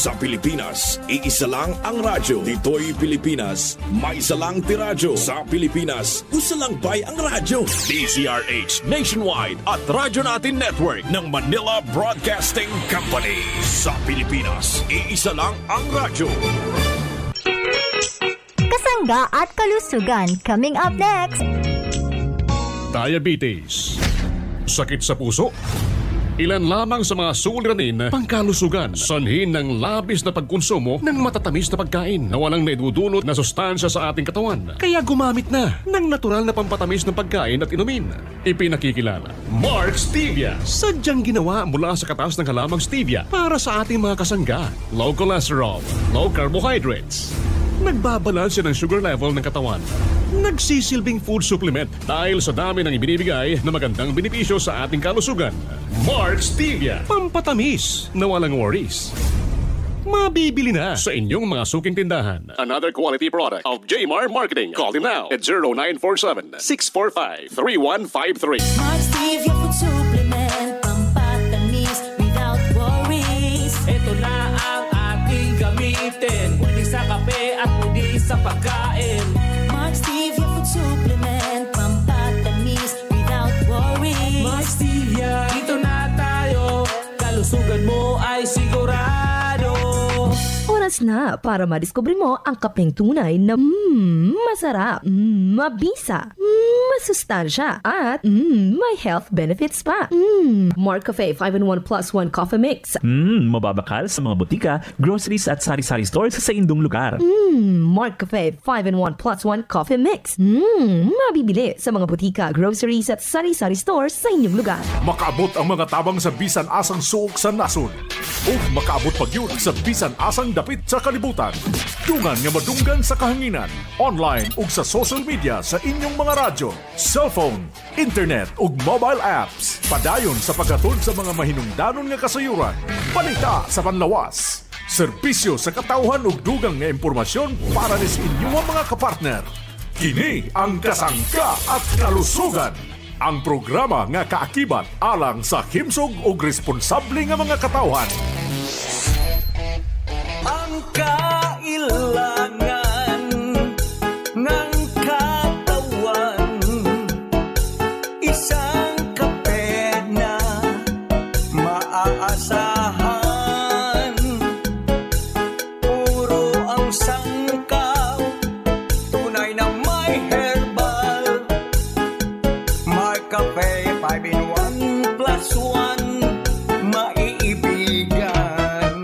Sa Pilipinas, iisa lang ang radyo. Dito'y Pilipinas, may isa lang tiradyo. Sa Pilipinas, usa lang bay ang radyo. DZRH Nationwide at Radyo Natin Network ng Manila Broadcasting Company. Sa Pilipinas, iisa lang ang radyo. Kasangga at kalusugan coming up next. Diabetes, sakit sa puso. Ilan lamang sa mga suliranin pangkalusugan, sanhin ng labis na pagkonsumo ng matatamis na pagkain na walang naidudulot na sustansya sa ating katawan. Kaya gumamit na ng natural na pampatamis ng pagkain at inumin. Ipinakikilala, Mark Stevia. Sadyang ginawa mula sa katas ng halamang stevia para sa ating mga kasangga. Low cholesterol, low carbohydrates. Nagbabalanse ng sugar level ng katawan. Nagsisilbing food supplement dahil sa dami ng ibinibigay na magandang benepisyo sa ating kalusugan. Mark Stevia, pampatamis na walang worries. Mabibili na sa inyong mga suking tindahan. Another quality product of Jmar Marketing. Call him now at 0947-645-3153. Mark Stevia Food Supplement, pampatamis without worries. Ito na ang ating gamitin, pwede sa kape at pwede sa pagkain. Mark Stevia Food Supplement, pampatamis without worries. Mark Stevia, dito na tayo, kalusugan mo ay sigurado. Oras na para madiskubre mo ang kapeng tunay na masarap, mabisa, masustansya, at may health benefits pa. Mark Cafe 5-in-1 plus 1 coffee mix. Mababakal sa mga butika, groceries at sari-sari stores sa indong lugar. Mark Cafe 5-in-1 plus 1 coffee mix. Mabibili sa mga butika, groceries at sari-sari stores sa inyong lugar. Makaabot ang mga tabang sa bisan asang suok sa nasun. O makaabot pag yun sa bisan asang dapit sa kalibutan. Dungan nga madunggan sa kahanginan. Online ug sa social media sa inyong mga radyo, cellphone, internet ug mobile apps. Padayon sa paghatod sa mga mahinungdanon nga kasayuran. Balita sa panlawas. Serbisyo sa katawhan ug dugang nga impormasyon para sa inyong mga kapartner. Kini ang Kasangga at Kalusugan. Ang programa nga kaakibat alang sa himsog ug responsable nga mga katawhan. Ang kailangan ng katawan, isang kape na maaasahan. Puro ang sangkaw, tunay na may herbal. May kape 5-in-1 plus 1, maiibigan.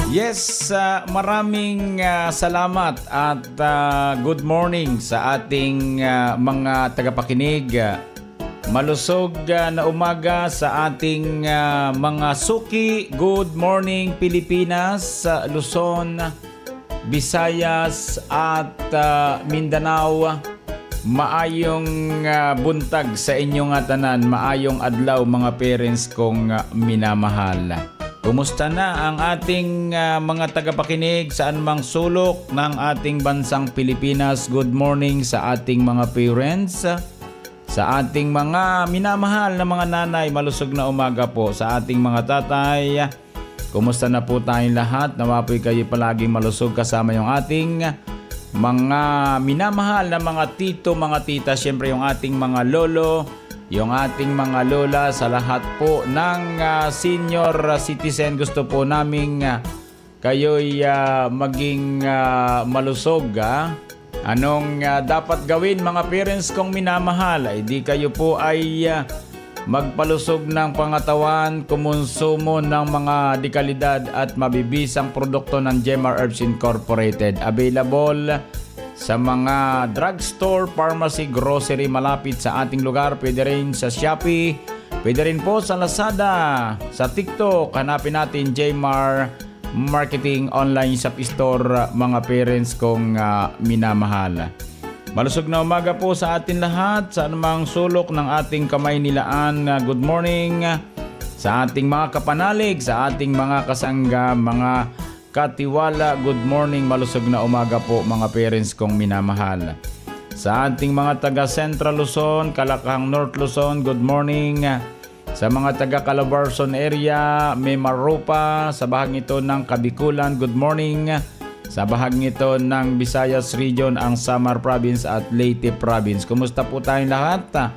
Yes, maraming salamat at good morning sa ating mga tagapakinig. Malusog na umaga sa ating mga suki. Good morning Pilipinas, Luzon, Visayas at Mindanao. Maayong buntag sa inyong tanan, maayong adlaw mga parents kong minamahal. Kumusta na ang ating mga tagapakinig saan mang sulok ng ating bansang Pilipinas? Good morning sa ating mga parents, sa ating mga minamahal na mga nanay. Malusog na umaga po sa ating mga tatay. Kumusta na po tayong lahat? Nawapoy kayo palaging malusog kasama yung ating mga minamahal na mga tito, mga tita, syempre yung ating mga lolo, yung ating mga lola, sa lahat po ng senior citizen. Gusto po namin kayo'y maging malusog. Anong dapat gawin mga parents kong minamahal? Ay di kayo po ay magpalusog ng pangatawan, kumonsumo ng mga dekalidad at mabibisang produkto ng Jmar Herbs Incorporated. Available sa mga drugstore, pharmacy, grocery malapit sa ating lugar. Pwede rin sa Shopee, pwede rin po sa Lazada, sa TikTok. Hanapin natin Jmar Marketing Online Shop Store mga parents kong minamahal. Malusog na umaga po sa atin lahat sa anumang sulok ng ating kamay nilaan. Good morning sa ating mga kapanalig, sa ating mga kasangga, mga katiwala. Good morning, malusog na umaga po mga parents kong minamahal. Sa ating mga taga Central Luzon, Kalakahang North Luzon, good morning. Sa mga taga Calabarzon area, may Maropa, sa bahagi ito ng Kabikulan, good morning. Sa bahagi ito ng Visayas Region, ang Samar Province at Leyte Province. Kumusta po tayong lahat?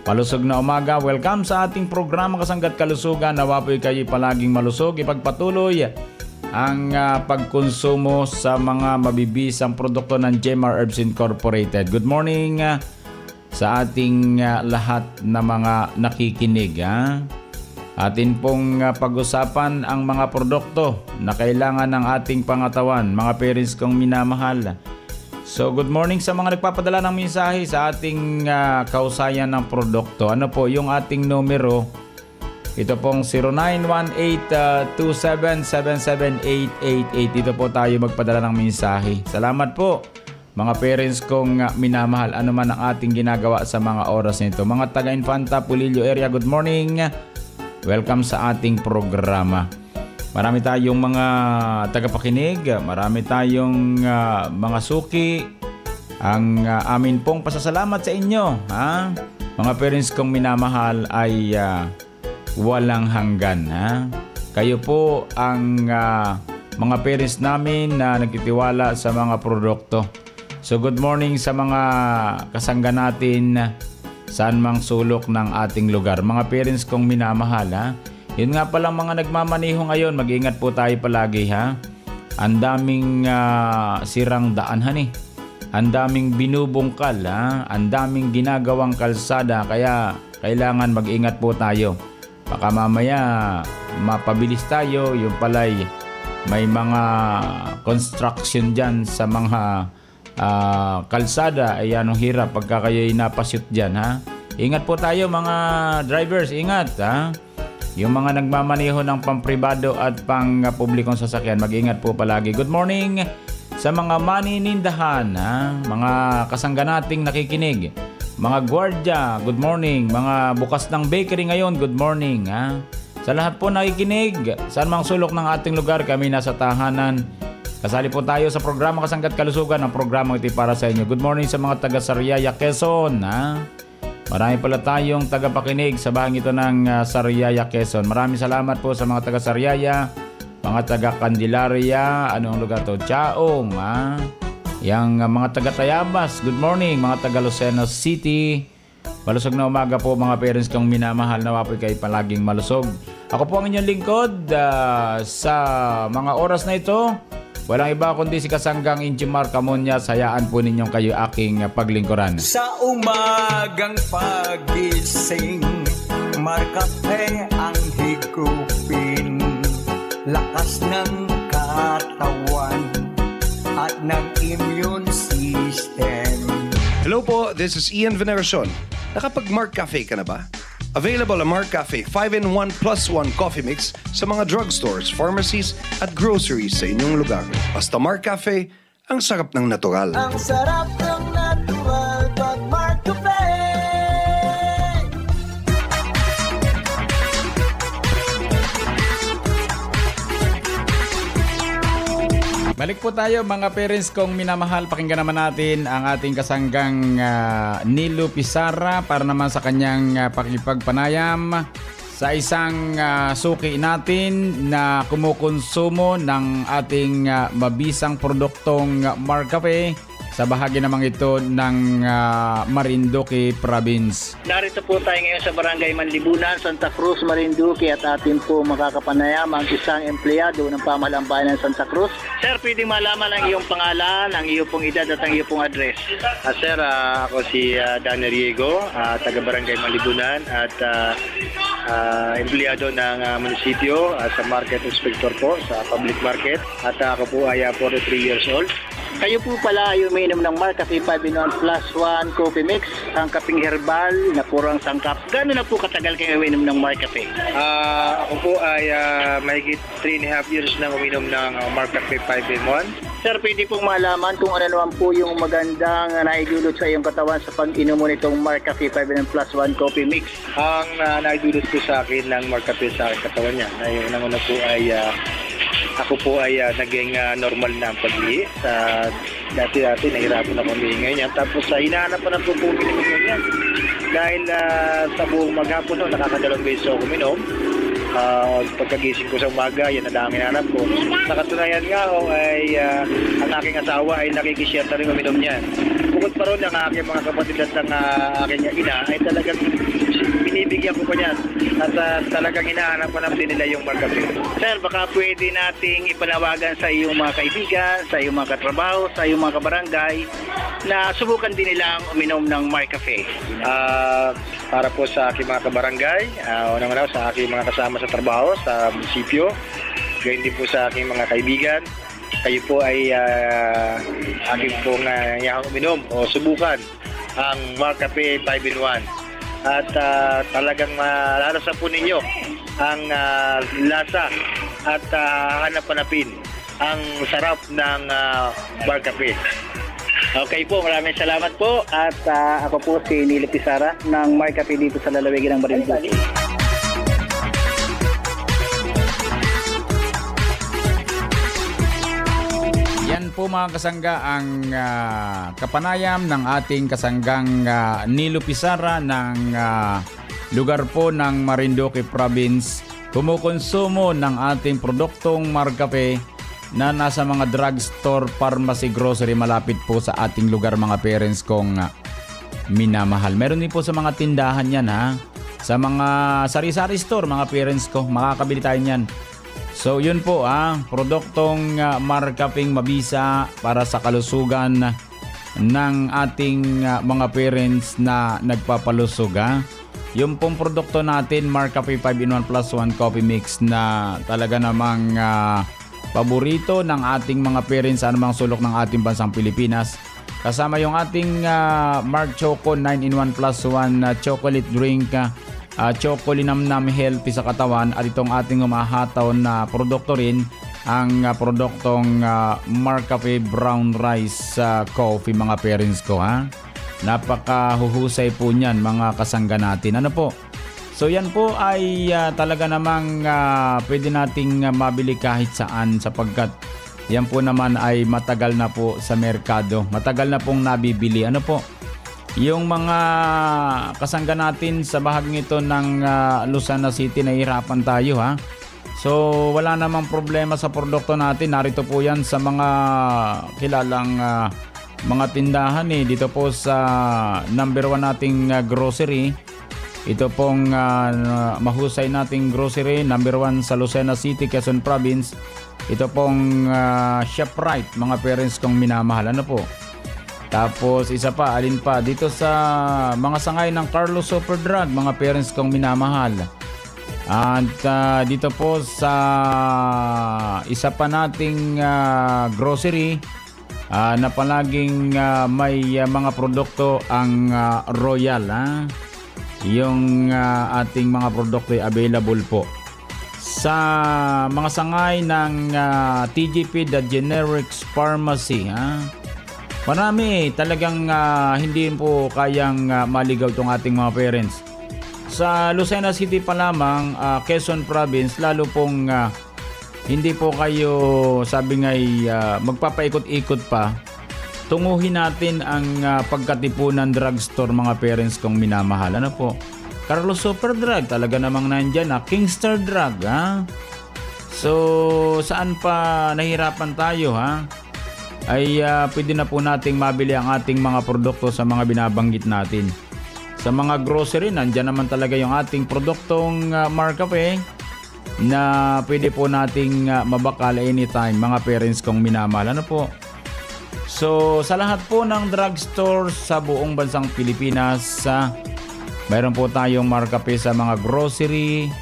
Palusog na umaga. Welcome sa ating programa Kasanggat Kalusugan. Nawa po kayo palaging malusog. Ipagpatuloy ang pagkonsumo sa mga mabibisang produkto ng Jemar Herbs Incorporated. Good morning sa ating lahat na mga nakikinig. Atin pong pag-usapan ang mga produkto na kailangan ng ating pangatawan, mga parents kong minamahal. So good morning sa mga nagpapadala ng mensahe sa ating kausayan ng produkto. Ano po yung ating numero? Ito pong 0918-277-77888. Dito po tayo magpadala ng mensahe. Salamat po mga parents kong minamahal. Ano man ang ating ginagawa sa mga oras nito. Mga taga-Infanta, Pulillo area, good morning. Welcome sa ating programa. Marami tayong mga tagapakinig, marami tayong mga suki. Ang amin pong pasasalamat sa inyo, mga parents kong minamahal, ay walang hanggan. Kayo po ang mga parents namin na nagtitiwala sa mga produkto. So good morning sa mga kasangga natin saan mang sulok ng ating lugar. Mga parents kong minamahal, yun nga palang mga nagmamaneho ngayon, mag-ingat po tayo palagi. Ang daming sirang daan, ang daming binubungkal, ang daming ginagawang kalsada, kaya kailangan mag-ingat po tayo. Baka mamaya mapabilis tayo, yung palay may mga construction dyan sa mga kalsada, ay anong hirap pagka kayo'y napasyut dyan. Ingat po tayo mga drivers, ingat. Yung mga nagmamaneho ng pampribado at pang publikong sasakyan, mag-ingat po palagi. Good morning sa mga maninindahan, mga kasangga nating nakikinig, mga gwardya, good morning. Mga bukas ng bakery ngayon, good morning. Sa lahat po nakikinig, saan mang sulok ng ating lugar, kami nasa tahanan. Kasali po tayo sa programa Kasanggat Kalusugan. Ang programa ito para sa inyo. Good morning sa mga taga Sariaya, Quezon. Marami pala tayong tagapakinig sa bahang ito ng Sariaya, Quezon. Maraming salamat po sa mga taga Sariaya, mga taga Candelaria, anong lugar to? Chaong, yang mga taga Tayabas, good morning. Mga taga Lucena City, malusog na umaga po mga parents kong minamahal. Nawa po kayo palaging malusog. Ako po ang inyong lingkod sa mga oras na ito. Walang iba kundi si Kasanggang Inchimar Camuñas. Hayaan po ninyong kayo aking paglingkuran. Sa umagang pagising, Markape ang higupin, lakas ng katawan at ng immune system. Hello po, this is Ian Veneracion. Nakapag-Mark Cafe ka na ba? Available ang Mark Cafe 5-in-1 plus 1 coffee mix sa mga drugstores, pharmacies at groceries sa inyong lugar. Basta Mark Cafe, ang sarap ng natural. Ang sarap ng natural pag Mark Cafe. Balik po tayo mga parents kong minamahal. Pakinggan naman natin ang ating kasanggang Nilo Pizarra para naman sa kanyang pakipagpanayam sa isang suki natin na kumukonsumo ng ating mabisang produktong Mark Cafe sa bahagi namang ito ng Marinduque Province. Narito po tayo ngayon sa Barangay Manlibunan, Santa Cruz, Marinduque at atin po makakapanayam ang isang empleyado ng pamahalang bayan ng Santa Cruz. Sir, pwedeng malaman ang iyong pangalan, ang iyong pong edad at ang iyong pong address. Sir, ako si Dan Riego, taga Barangay Manlibunan at empleyado ng munisipyo sa market inspector po sa public market at ako po ay 43 years old. Kayo po pala ay umiinom ng Mark Cafe 5-in-1 plus 1 coffee mix, ang kaping herbal na purang sangkap. Gano'n na po katagal kayo umiinom ng Mark Cafe? Ako po ay mahigit 3.5 years na uminom ng Mark Cafe 5-in-1. Sir, pwede pong malaman kung ano naman po yung magandang naidulot sa iyong katawan sa pag-inom mo nitong Mark Cafe 5-in-1 plus 1 coffee mix? Ang naidulot po sa akin ng Mark Cafe sa katawan niya, na yung una po ay ako po ay naging normal na ang pag-ihi. Dati nahirapan ako humingi yan. Tapos hinahanap pa na po bumili ko yan. Dahil sa buong maghapon noon, nakakadalawang beses ako uminom. Pagkagising ko sa umaga, yan ang dami hanap ko. Nakatunayan nga ako ay ang aking asawa ay nakikishare na rin uminom niyan. Bukod pa ron ang aking mga kapatid at ang aking ina ay talagang binibigyan ko pa niyan. At talagang hinahanap pa naman din nila yung Marcafe. Sir, baka pwede nating ipanawagan sa iyong mga kaibigan, sa iyong mga katrabaho, sa iyong mga kabarangay na subukan din nilang uminom ng Marcafe. Para po sa aking mga kabarangay, unang-una sa aking mga kasama sa trabaho sa munisipyo, gayon din po sa aking mga kaibigan, kayo po ay aking pong uminom o subukan ang Marcafe 5-in-1. At talagang malalasan po ninyo ang lasa at hanap-hanapin ang sarap ng Marcafe. Okay po, maraming salamat po. At ako po si Nilo Pizarra ng Marcafe dito sa lalawigan ng Marinduque. Yan po mga kasangga ang kapanayam ng ating kasanggang Nilo Pizarra ng lugar po ng Marinduque Province. Kumukonsumo ng ating produktong Marcafe na nasa mga drugstore, pharmacy, grocery malapit po sa ating lugar mga parents kong minamahal. Meron din po sa mga tindahan yan ha. Sa mga sari-sari store mga parents ko, makakabili tayo niyan. So yun po produktong Marcafeng mabisa para sa kalusugan ng ating mga parents na nagpapalusog Yung pong produkto natin, Marcafe 5-in-1 plus 1 coffee mix na talaga namang paborito ng ating mga parents sa anumang sulok ng ating bansang Pilipinas. Kasama yung ating Marc Choco 9-in-1 plus 1 chocolate drink, chocolinamnam healthy sa katawan, at itong ating umahataw na produkto rin ang produktong Marcafe brown rice coffee mga parents ko Napakahuhusay po niyan mga kasangga natin. Ano po? So yan po ay talaga namang pwede nating mabili kahit saan sapagkat yan po naman ay matagal na po sa merkado. Matagal na pong nabibili. Ano po? Yung mga kasangga natin sa bahaging ito ng Lucena City, nahihirapan tayo So wala namang problema sa produkto natin. Narito po yan sa mga kilalang mga tindahan dito po sa number 1 nating grocery. Ito pong mahusay nating grocery, number 1 sa Lucena City, Quezon Province. Ito pong ShopRite, mga parents kong minamahal. Ano po? Tapos isa pa, alin pa? Dito sa mga sangay ng Carlos Superdrug, mga parents kong minamahal. At dito po sa isa pa nating grocery na palaging may mga produkto ang Royal. Yung ating mga produkto ay available po sa mga sangay ng TGP, the Generics Pharmacy. Marami talagang hindi po kayang maligaw itong ating mga parents. Sa Lucena City pa lamang, Quezon Province, lalo pong hindi po kayo sabi nga'y magpapaikot-ikot pa. Tunguhin natin ang pagkatipunan drugstore mga parents kong minamahal. Ano po? Carlos Superdrug, talaga namang nandyan Kingstar Drug So saan pa nahirapan tayo ay pwede na po nating mabili ang ating mga produkto sa mga binabanggit natin. Sa mga grocery, nandyan naman talaga yung ating produktong Marcafe na pwede po nating mabakal anytime mga parents kong minamahal. Ano po? So sa lahat po ng drugstore sa buong bansang Pilipinas, mayroon po tayong Marcafe sa mga grocery,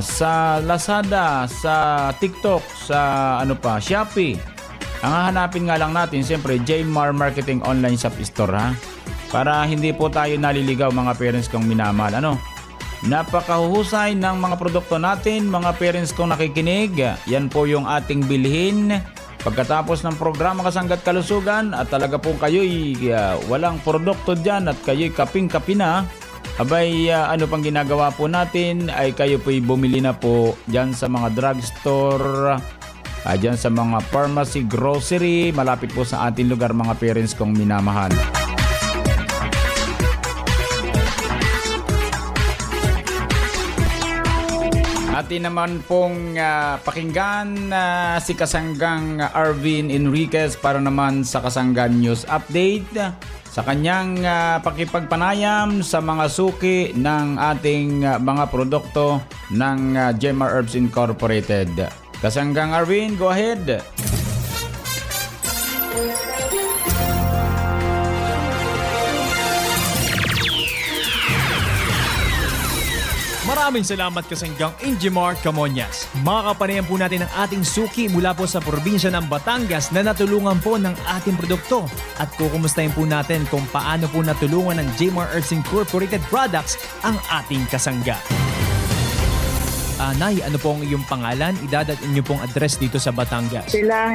sa Lazada, sa TikTok, sa Shopee. Ang hahanapin nga lang natin siyempre Jmar Marketing Online Shop Store para hindi po tayo naliligaw mga parents kong minamahal. Napakahuhusay ng mga produkto natin mga parents kong nakikinig. Yan po yung ating bilhin pagkatapos ng programa Kasangga't Kalusugan at talaga pong kayo'y walang produkto dyan at kayo'y kaping-kapi na. Abay, ano pang ginagawa po natin ay kayo po'y bumili na po dyan sa mga drugstore Dyan sa mga pharmacy, grocery, malapit po sa ating lugar mga parents kong minamahal. Atin naman pong pakinggan si Kasanggang Arvin Enriquez para naman sa Kasanggan News Update sa kanyang pakipagpanayam sa mga suki ng ating mga produkto ng Gemar Herbs Incorporated. Kasanggang Arvin, go ahead. Maraming salamat Kasanggang Injimar Camonyas. Makakapanayan po natin ang ating suki mula po sa probinsya ng Batangas na natulungan po ng ating produkto. At kukumustahin po natin kung paano po natulungan ng Gemar Herbs Incorporated Products ang ating kasangga. Nay, ano po ang iyong pangalan? Edad at inyong pong address dito sa Batangas. Sila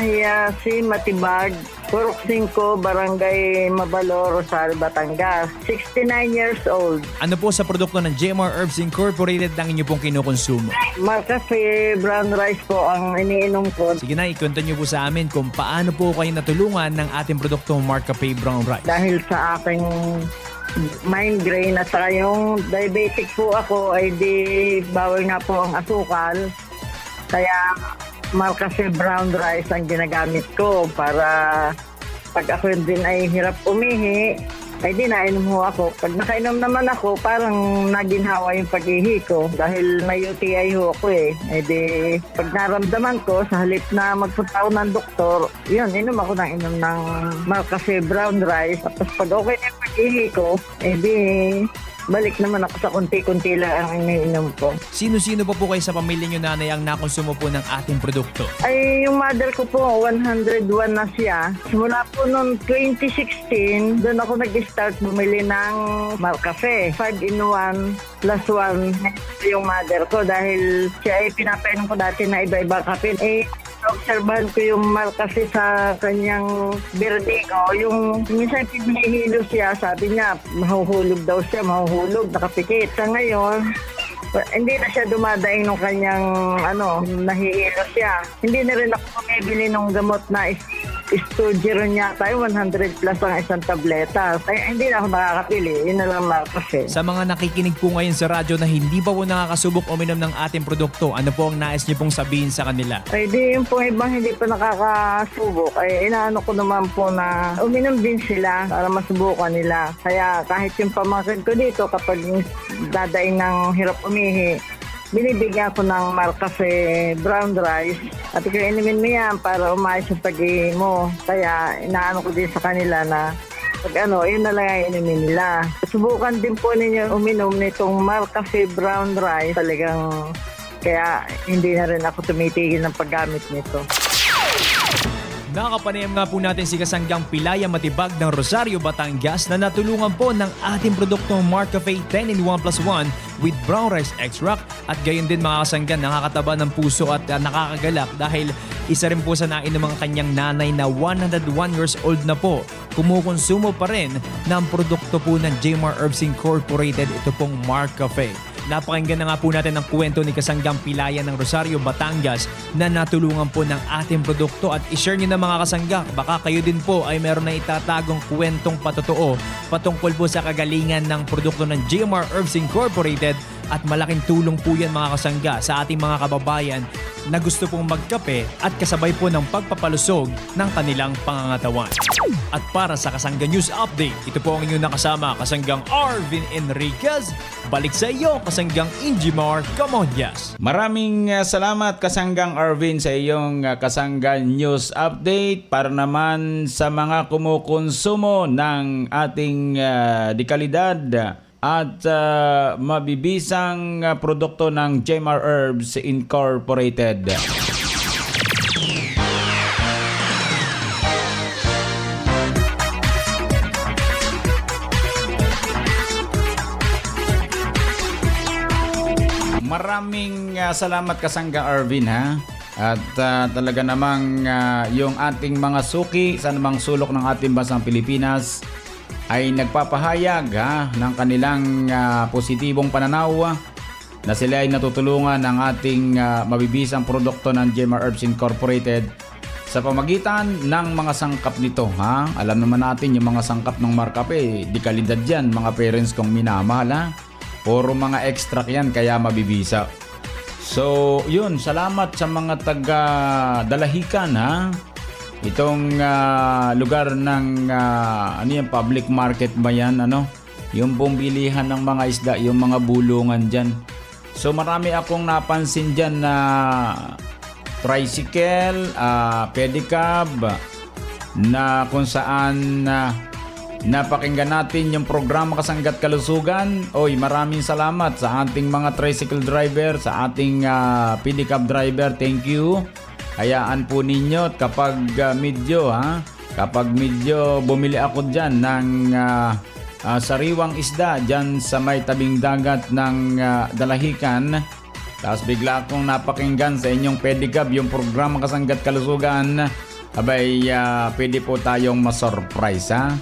si Matibag, Purok 5, Barangay Mabalor, Rosario, Batangas. 69 years old. Ano po sa produkto ng Gemar Herbs Incorporated ang inyong pong kinukonsumo? Marcafe brown rice po ang iniinom ko. Sige na, ikwento niyo po sa amin kung paano po kayo natulungan ng ating produkto Marcafe brown rice. Dahil sa aking migraine at saka yung diabetic po ako ay di bawal nga po ang asukal. Kaya Marcafe brown rice ang ginagamit ko para pag ako din ay hirap umihi, ay di nainom ho ako. Pag nakainom naman ako, parang naginhawa yung pag-ihi ko dahil may UTI ho ako eh. Eh di, pag naramdaman ko, sa halip na magpunta ako ng doktor, yun, inom ako ng Marcafe brown rice. Tapos pag okay na yung pag-ihi ko, eh di, balik naman ako sa konti-konti lang ang iniinom ko. Sino-sino pa po kayo sa pamilya nyo, nanay, ang nakonsumo po ng ating produkto? Ay, yung mother ko po, 101 na siya. Simula po noong 2016, doon ako nag-start bumili ng Marcafe. 5-in-1 plus 1 yung mother ko dahil siya ay pinapainom ko dati na iba-iba kape. Eh, obserbahan ko yung Marcafe sa kanyang birdigo. Yung minsan pinahihilo siya, sabi niya, mahuhulog daw siya, nakapikit. Sa ngayon, hindi na siya dumadaing ng kanyang, nahihilo siya. Hindi na rin ako bumibili ng gamot na Studiron niya tayo, 100 plus ang isang tableta. Kaya hindi na ako nakakapili. Yun na lang Marcafe. Sa mga nakikinig po ngayon sa radyo na hindi pa po nakakasubok uminom ng ating produkto, ano po ang nais niyo pong sabihin sa kanila? Ay di yung pong ibang hindi pa nakakasubok, ay inaano ko naman po na uminom din sila para masubukan nila. Kaya kahit yung pamangkin ko dito, kapag dadaing ng hirap umihi, binibigyan ko ng Marcafe brown rice at ikaw inumin mo yan para umayos yung pag-ihi mo. Kaya inaano ko din sa kanila na pag yun na lang ang inumin nila. Subukan din po ninyo uminom nitong Marcafe brown rice. Talagang kaya hindi na rin ako tumitigil ng paggamit nito. Nakapanayam nga po natin si Kasanggang Pilaya Matibag ng Rosario, Batangas na natulungan po ng ating produktong Marcafe 10-in-1 plus 1 with brown rice extract at gayon din mga kasanggan nakakataba ng puso at nakakagalak dahil isa rin po sa nainom ang kanyang nanay na 101 years old na po. Kumukonsumo pa rin ng produkto po ng Gemar Herbs Incorporated, ito pong Marcafe. Napakinggan na nga po natin ang kwento ni Kasanggang Pilaya ng Rosario, Batangas na natulungan po ng ating produkto at ishare nyo na mga kasangga. Baka kayo din po ay meron na itatagong kwentong patotoo patungkol po sa kagalingan ng produkto ng Gemar Herbs Incorporated at malaking tulong po yan mga kasangga sa ating mga kababayan na gusto pong magkape at kasabay po ng pagpapalusog ng kanilang pangangatawan. At para sa Kasangga News Update, ito po ang inyong nakasama, Kasanggang Arvin Enriquez. Balik sa iyo, Kasanggang Injimar Camonyas. Maraming salamat Kasanggang Arvin sa iyong Kasangga News Update para naman sa mga kumukonsumo ng ating dekalidad at mabibisang produkto ng Gemar Herbs Incorporated. Maraming salamat Kasanggang Arvin ha. At talaga namang yung ating mga suki sa namang sulok ng ating bansang Pilipinas ay nagpapahayag ng kanilang positibong pananaw na sila ay natutulungan ng ating mabibisang produkto ng Jemar Herbs Incorporated sa pamagitan ng mga sangkap nito. Ha? Alam naman natin yung mga sangkap ng Marcafe, di kalidad yan mga parents kong minamahal. Ha? Puro mga extract yan kaya mabibisa. So yun, salamat sa mga taga Dalahican. Ha? Itong lugar ng ano yan, public market ba yan? Ano? Yung bumbilihan ng mga isda, yung mga bulungan dyan. So marami akong napansin dyan na tricycle, pedicab, na kung saan napakinggan natin yung programa Kasanggat Kalusugan. Oy, maraming salamat sa ating mga tricycle driver, sa ating pedicab driver. Thank you. Hayaan po ninyo kapag medyo bumili ako dyan ng sariwang isda dyan sa may tabing dagat ng Dalahican, tapos bigla akong napakinggan sa inyong pedicab yung programa Kasanggat Kalusugan, abay pwede po tayong masurprise. Ha?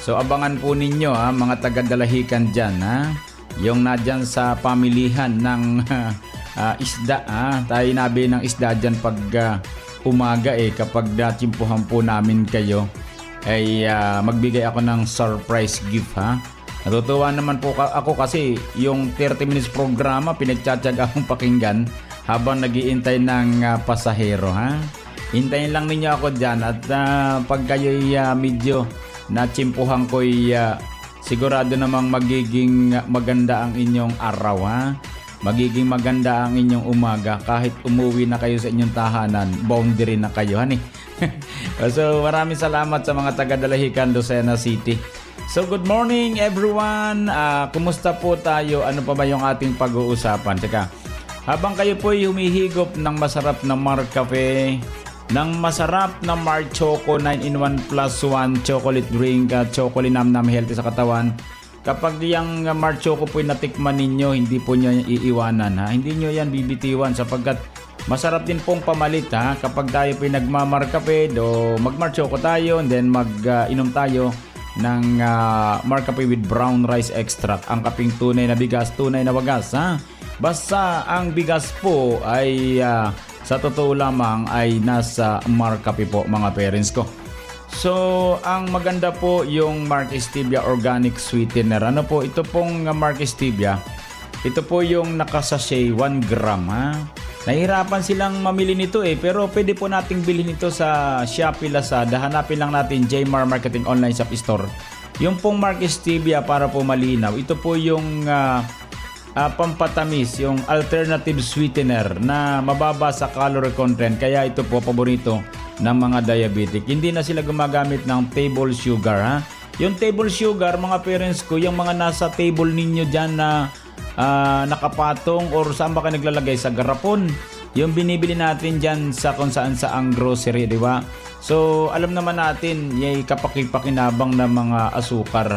So abangan po ninyo mga taga Dalahican dyan, yung nadyan sa pamilihan ng isda. Tayo nabi ng isda dyan pag umaga kapag natsimpuhan po namin kayo ay magbigay ako ng surprise gift. Natutuwa naman po ako kasi yung 30 minutes programa pinagtsatsaga akong pakinggan habang nag-iintay ng pasahero. Hintayin lang ninyo ako dyan at pag kayo'y medyo natsimpuhan ko'y sigurado namang magiging maganda ang inyong araw. Magiging maganda ang inyong umaga kahit umuwi na kayo sa inyong tahanan, boundary na kayo. So maraming salamat sa mga taga Dalahican, Lucena City. So good morning everyone. Kumusta po tayo? Ano pa ba yung ating pag-uusapan? Teka, habang kayo po humihigop ng masarap na Marcafe, ng masarap na Mar Choco 9-in-1 plus 1 chocolate drink, chocolate nam-nam healthy sa katawan. Kapag yung Mar Choco po natikman ninyo, hindi po nyo yan iiwanan. Hindi nyo yan bibitiwan sapagkat masarap din pong pamalit. Kapag tayo po nagmamarkape, mag-Mar Choco tayo and then mag-inom tayo ng Marcafe with brown rice extract. Ang kaping tunay na bigas, tunay na wagas. Basta ang bigas po ay sa totoo lamang ay nasa Marcafe po mga parents ko. So ang maganda po yung Mark Stevia Organic Sweetener. Ano po ito pong Mark Stevia? Ito po yung nakasachet 1 gram. Nahihirapan silang mamili nito pero pwede po nating bilhin ito sa Shopee, Lazada. Hanapin lang natin Jmar Marketing Online Shop Store. Yung pong Mark Stevia, para po malinaw, ito po yung pampatamis, yung alternative sweetener na mababa sa calorie content. Kaya ito po paborito ng mga diabetic. Hindi na sila gumagamit ng table sugar. Yung table sugar, mga parents ko, yung mga nasa table ninyo dyan na nakapatong or saan ba kayo naglalagay sa garapon, yung binibili natin dyan sa kung saan saang grocery, di ba? So alam naman natin yung kapakipakinabang ng mga asukar.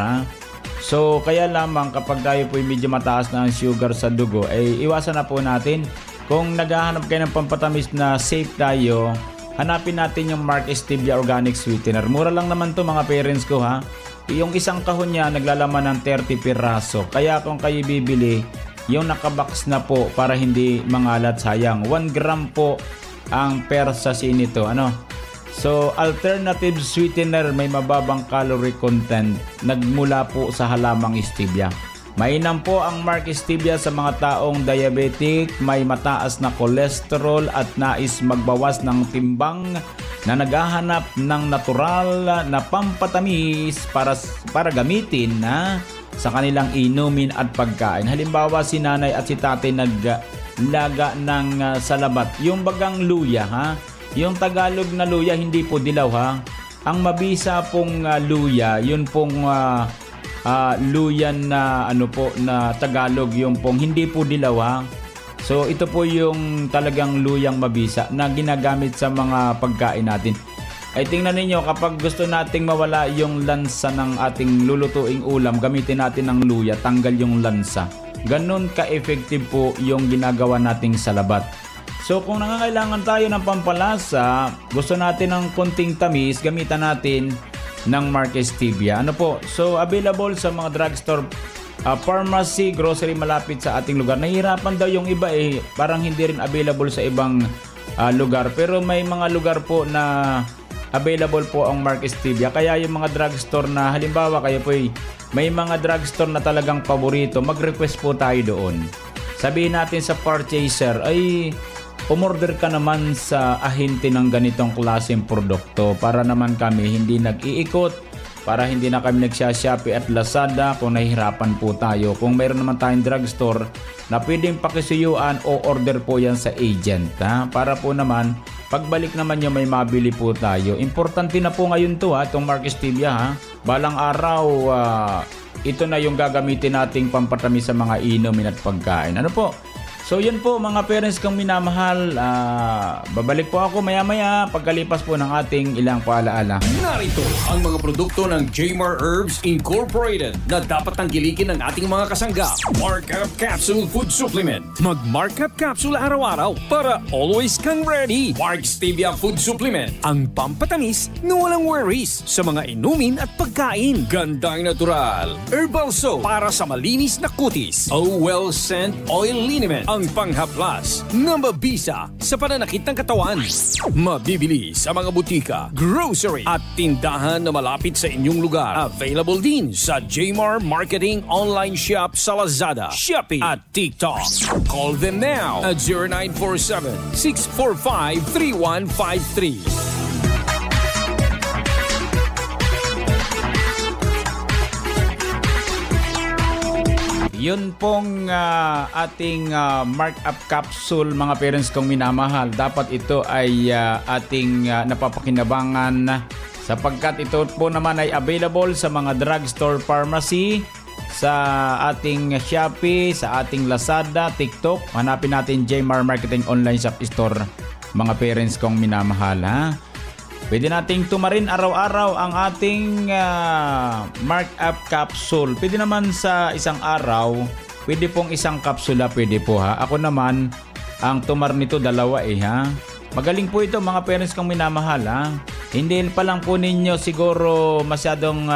So kaya lamang kapag tayo po medyo mataas na ang sugar sa dugo, ay iwasan na po natin. Kung naghahanap kayo ng pampatamis na safe tayo, hanapin natin yung Mark Stevia Organic Sweetener. Mura lang naman to mga parents ko. Yung isang kahon niya naglalaman ng 30 piraso. Kaya kung kayo bibili, yung nakabox na po para hindi mangalat, sayang. 1 gram po ang per sachet nito. So alternative sweetener, may mababang calorie content, nagmula po sa halamang stevia. Mainam po ang Mark Stevia sa mga taong diabetic, may mataas na cholesterol at nais magbawas ng timbang, na naghahanap ng natural na pampatamis para gamitin sa kanilang inumin at pagkain. Halimbawa, si nanay at si tatay naglaga ng salabat. Yung bagang luya, yung Tagalog na luya, hindi po dilaw. Ang mabisa pong luya, yun pong luyan na na Tagalog, yung pong hindi po dilaw. So ito po yung talagang luyang mabisa na ginagamit sa mga pagkain natin. Ay tingnan ninyo, kapag gusto nating mawala yung lansa ng ating lulutuing ulam, gamitin natin ng luya, tanggal yung lansa. Ganon ka-effective po yung ginagawa nating salabat. So kung nangangailangan tayo ng pampalasa, gusto natin ng konting tamis, gamitan natin ng Mark Stevia. So available sa mga drugstore pharmacy, grocery malapit sa ating lugar. Nahihirapan daw yung iba parang hindi rin available sa ibang lugar. Pero may mga lugar po na available po ang Mark Stevia. Kaya yung mga drugstore na halimbawa kayo po may mga drugstore na talagang paborito, mag-request po tayo doon. Sabihin natin sa purchaser, ay umorder ka naman sa ahente ng ganitong klaseng produkto para naman kami hindi nag-iikot, para hindi na kami nagsya-Shopee at Lazada kung nahihirapan po tayo. Kung mayroon naman tayong drugstore na pwedeng pakisuyuan o order po yan sa agent. Para po naman, pagbalik naman nyo may mabili po tayo. Importante na po ngayon to itong Mark Stevia. Balang araw, ito na yung gagamitin nating pampatamis sa mga inumin at pagkain. Ano po? So yun po mga parents kong minamahal, babalik po ako maya-maya pagkalipas po ng ating ilang paalaala. Narito ang mga produkto ng Jmar Herbs Incorporated na dapat tangkilikin ng ating mga kasangga. Markup Capsule Food Supplement. Mag-Markup Capsule araw-araw para always kang ready. Mark Stevia Food Supplement. Ang pampatamis na walang worries sa mga inumin at pagkain. Gandang natural. Herbal Soap para sa malinis na kutis. Well Scent Oil Liniment. Ang panghaplas na mabisa sa pananakit ng katawan. Mabibili sa mga butika, grocery at tindahan na malapit sa inyong lugar. Available din sa Jmar Marketing Online Shop sa Lazada, Shopee at TikTok. Call them now at 0947-645-3153. Yun pong ating markup capsule mga parents kong minamahal. Dapat ito ay ating napapakinabangan sapagkat ito po naman ay available sa mga drugstore pharmacy, sa ating Shopee, sa ating Lazada, TikTok. Hanapin natin Jmar Marketing Online Shop Store mga parents kong minamahal. Pwede nating tumarin araw-araw ang ating markup capsule. Pwede naman sa isang araw, pwede pong isang kapsula, pwede po Ako naman, ang tumar nito dalawa Magaling po ito mga parents kong minamahal Hindi pa lang po ninyo siguro masyadong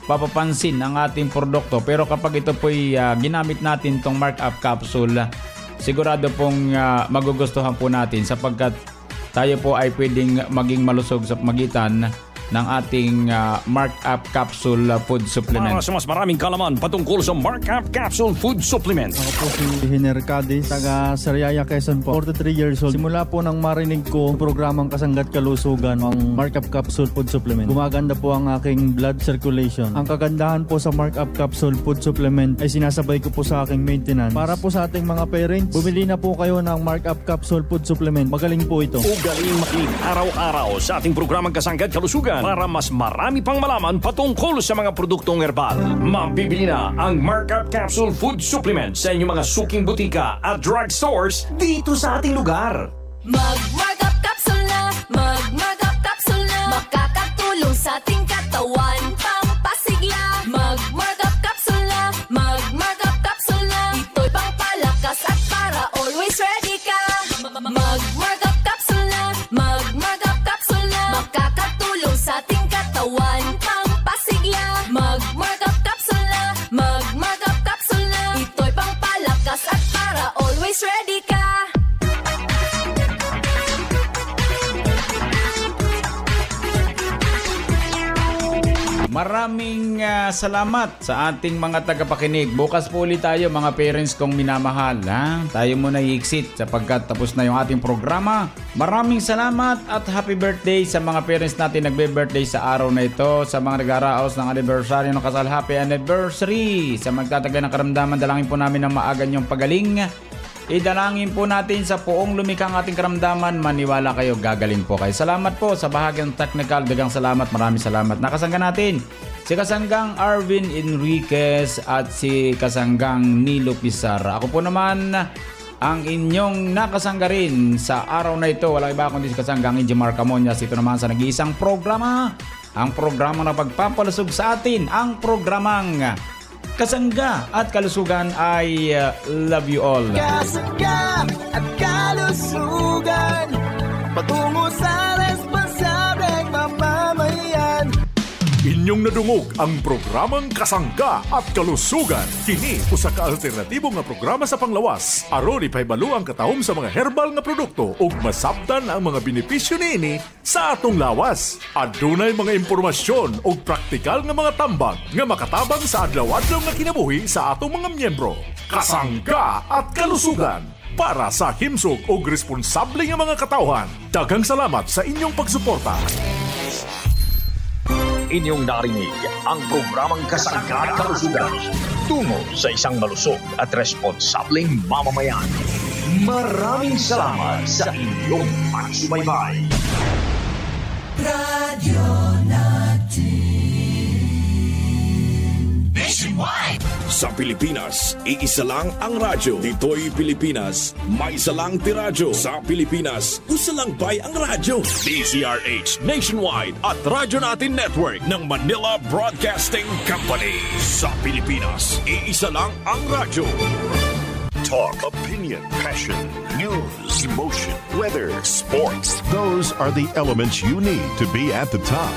papapansin ang ating produkto. Pero kapag ito po'y ginamit natin tong markup capsule, sigurado pong magugustuhan po natin sapagkat tayo po ay pwedeng maging malusog sa magitan ng ating markup capsule food supplement. Para sa mas maraming kalaman patungkol sa markup capsule food supplement. Ako po si Hiner Cadiz, taga Sariaya, Quezon po. 43 years old. Simula po nang marinig ko ang programang Kasanggat Kalusugan, ang markup capsule food supplement. Gumaganda po ang aking blood circulation. Ang kagandahan po sa markup capsule food supplement ay sinasabay ko po sa aking maintenance. Para po sa ating mga parents, bumili na po kayo ng markup capsule food supplement. Magaling po ito. Ugaling makinig araw-araw sa ating programang Kasanggat Kalusugan para mas marami pang malaman patungkol sa mga produktong herbal. Mabibili na ang Markup Capsule Food Supplement sa inyong mga suking butika at drugstores dito sa ating lugar. Mag-Markup Capsule na, mag-Markup Capsule na, makakatulong sa ating katawan, pampasigla. Mag-Markup Capsule na, mag-Markup Capsule na, ito'y pangpalakas at para always ready ka. Mag-Markup Capsule na, mag-Markup Capsule na, makakatulong sa ating katawan, pampasigla. Mag-Markup Capsule na, mag-Markup Capsule na, ito'y pangpalakas at para always ready ka. Maraming salamat sa ating mga tagapakinig. Bukas po ulit tayo mga parents kong minamahal. Tayo muna i-exit sapagkat tapos na yung ating programa. Maraming salamat at happy birthday sa mga parents natin nagbe-birthday sa araw na ito. Sa mga nag-araos ng anniversary ng kasal, happy anniversary. Sa magtatagay ng karamdaman, dalangin po namin ng maagan yung pagaling. Idalangin po natin sa poong lumikang ating karamdaman. Maniwala kayo, gagaling po kayo. Salamat po sa bahagyang technical. Dagang salamat, maraming salamat. Nakasangga natin si Kasanggang Arvin Enriquez at si Kasanggang Nilo Pizarra. Ako po naman ang inyong nakasangga rin sa araw na ito. Walang iba kundi si Kasanggang Jmar Camonias. Ito naman sa nag-iisang programa. Ang programa na pagpapalusog sa atin. Ang programang Kasangga at Kalusugan. I love you all. Kasangga at Kalusugan, patungo sa responsableng mamamayan. Inyong nadungog ang programang Kasangga at Kalusugan. Kini usa ka alternatibo nga programa sa panglawas. Aron ipahibalo ang katahom sa mga herbal nga produkto ug masabtan ang mga benepisyo niini sa atong lawas. Adunay mga impormasyon ug praktikal nga mga tambag nga makatabang sa adlaw-adlaw nga kinabuhi sa atong mga miyembro. Kasangga at Kalusugan para sa himsog ug responsable nga mga katawhan. Daghang salamat sa inyong pagsuporta. Inyong narinig ang programang Kasangga at Kalusugan tungo sa isang malusog at responsableng mamamayan. Maraming salamat sa inyong pagsubaybay. Radio natin Nationwide. Sa Pilipinas, iisa lang ang radyo. Dito'y Pilipinas, may isa lang tiradyo. Sa Pilipinas, usa lang bay ang radyo. DZRH Nationwide at Radyo Natin Network ng Manila Broadcasting Company. Sa Pilipinas, iisa lang ang radyo. Talk, opinion, passion, news, emotion, weather, sports. Those are the elements you need to be at the top.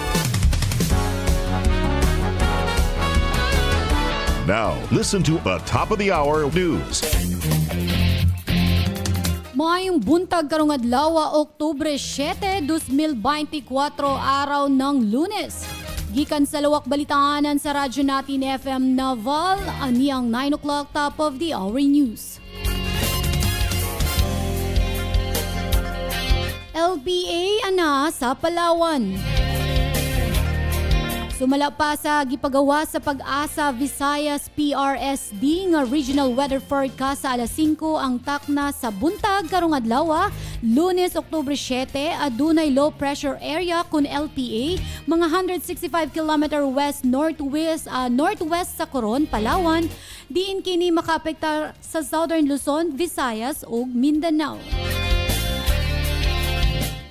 Now, listen to a top-of-the-hour news. Maayong buntag karong adlaw, Oktubre 7, 2024, araw ng Lunes. Gikan sa lawak balitahanan sa Radyo Natin FM Naval, aniyang 9 o'clock top of the hour news. LPA ana sa Palawan. Sumala pa sa gipagawa sa Pag-asa Visayas PRSD nga Regional Weather Forecast sa alas 5 ang takna sa buntag karong adlaw, Lunes, Oktubre 7, adunay low pressure area kun LPA mga 165 km west-northwest sa Coron, Palawan, diin kini makaapektar sa Southern Luzon, Visayas ug Mindanao.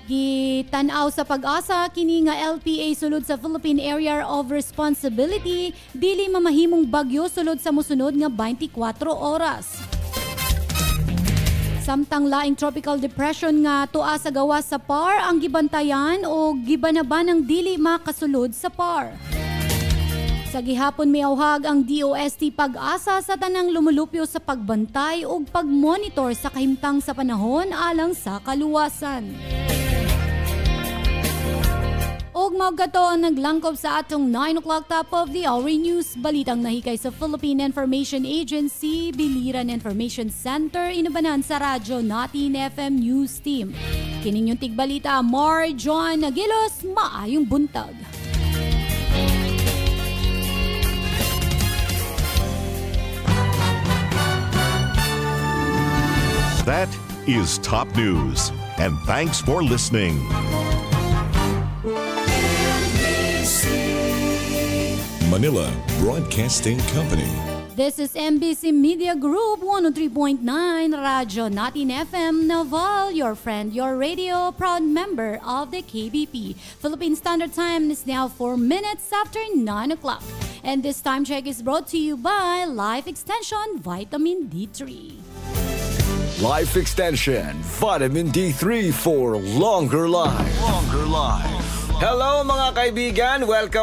Gitanaw sa Pag-asa kini nga LPA sulod sa Philippine Area of Responsibility dili mamahimong bagyo sulod sa mosunod nga 24 oras. Samtang laing tropical depression nga tua sa gawas sa PAR ang gibantayan o gibanaban ng dili makasulod sa PAR. Sa gihapon miawhag ang DOST Pag-asa sa tanang lumulupyo sa pagbantay ug pagmonitor sa kahimtang sa panahon alang sa kaluwasan. Og magkato ang naglangkob sa atong 9 o'clock top of the hour news. Balitang nahikay sa Philippine Information Agency, Biliran Information Center, inubanan sa Radyo Natin FM News Team. Kining yung tigbalita, Mar John Aguilos, maayong buntag. That is top news. And thanks for listening. Manila Broadcasting Company. This is MBC Media Group 103.9 Radyo Natin FM Naval, your friend, your radio, proud member of the KBP. Philippine Standard Time is now 4 minutes after 9 o'clock. And this time check is brought to you by Life Extension Vitamin D3. Life Extension Vitamin D3 for longer life. Longer life. Hello mga kaibigan, welcome